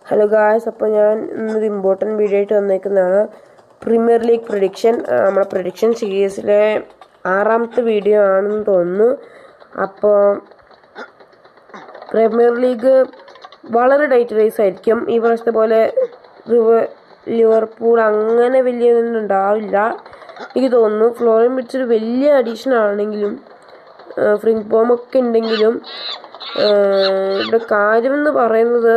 Hello guys, അപ്പോൾ ഞാൻ ഇന്നൊരു ഇമ്പോർട്ടൻറ്റ് വീഡിയോ ആയിട്ട് വന്നേക്കുന്നതാണ്. Premier League prediction. നമ്മുടെ പ്രഡിക്ഷൻ സീരീസിലെ 6ാമത്തെ വീഡിയോ ആണെന്ന് തോന്നുന്നു. അപ്പോൾ പ്രീമിയർ ലീഗ് വളരെ ടൈറ്റ് റേസ് ആയിരിക്കും. ഈ പ്രാവശ്യത്തെ പോലെ ലിവർപൂൾ അങ്ങനെ വലിയതൊന്നും ഉണ്ടാവില്ല എനിക്ക് തോന്നുന്നു. ഫ്ലോറിൻ വിർട്സ് വലിയ അഡീഷൻ ആണെങ്കിലും ഫ്രിംഗ്ബോമൊക്കെ ഉണ്ടെങ്കിലും ഇവിടെ കാര്യമെന്ന് പറയുന്നത്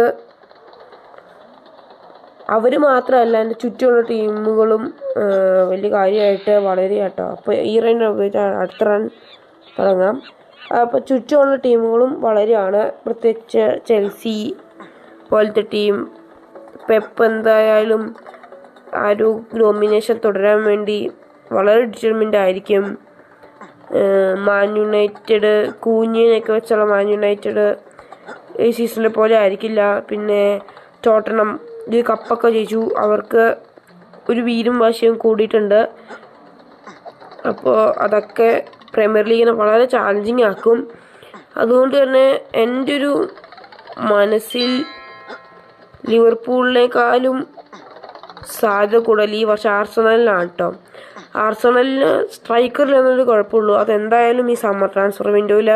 അവർ മാത്രമല്ല, എൻ്റെ ചുറ്റുമുള്ള ടീമുകളും വലിയ കാര്യമായിട്ട് വളരെ കേട്ടോ. അപ്പോൾ ഈ റൺ അടുത്ത റൺ തുടങ്ങാം. അപ്പോൾ ചുറ്റുമുള്ള ടീമുകളും വളരെയാണ്, പ്രത്യേകിച്ച് ചെൽസി പോലത്തെ ടീം. പെപ്പ് എന്തായാലും ആ ഒരു ഡോമിനേഷൻ തുടരാൻ വേണ്ടി വളരെ ഡിറ്റർമിൻഡ് ആയിരിക്കും. മാൻ യുണൈറ്റഡ് കൂഞ്ഞിനൊക്കെ വെച്ചുള്ള മാൻ യുണൈറ്റഡ് ഈ സീസണിലെ പോലെ ആയിരിക്കില്ല. പിന്നെ ടോട്ടനം ഇത് കപ്പൊക്കെ ജയിച്ചു, അവർക്ക് ഒരു വീരും വാശിയും കൂടിയിട്ടുണ്ട്. അപ്പോൾ അതൊക്കെ പ്രീമിയർ ലീഗിനെ വളരെ ചാലഞ്ചിങ് ആക്കും. അതുകൊണ്ട് തന്നെ എൻ്റെ ഒരു മനസ്സിൽ ലിവർപൂളിനേക്കാളും സാധ്യത കൂടുതൽ ഈ വർഷം ആർസണലിനാണ് കേട്ടോ. ആർസണലിന് സ്ട്രൈക്കറിലെന്നൊരു കുഴപ്പമുള്ളൂ. അതെന്തായാലും ഈ സമ്മർ ട്രാൻസ്ഫർ വിൻഡോയിൽ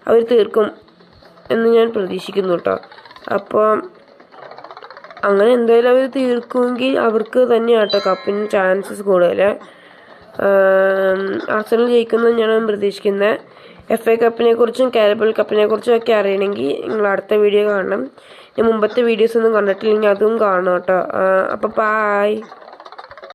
അവർ തീർക്കും എന്ന് ഞാൻ പ്രതീക്ഷിക്കുന്നു കേട്ടോ. അപ്പോൾ അങ്ങനെ എന്തായാലും അവർ തീർക്കുമെങ്കിൽ അവർക്ക് തന്നെയാണ് കേട്ടോ കപ്പിന് ചാൻസസ് കൂടുതൽ. ആർസണൽ ജയിക്കുന്നത് ഞാൻ പ്രതീക്ഷിക്കുന്നത്. FA കപ്പിനെ കുറിച്ചും കാരബൽ കപ്പിനെ കുറിച്ചും ഒക്കെ അറിയണമെങ്കിൽ നിങ്ങൾ അടുത്ത വീഡിയോ കാണണം. മുമ്പത്തെ വീഡിയോസ് ഒന്നും കണ്ടിട്ടില്ലെങ്കിൽ അതും കാണണം കേട്ടോ. അപ്പോൾ ബൈ.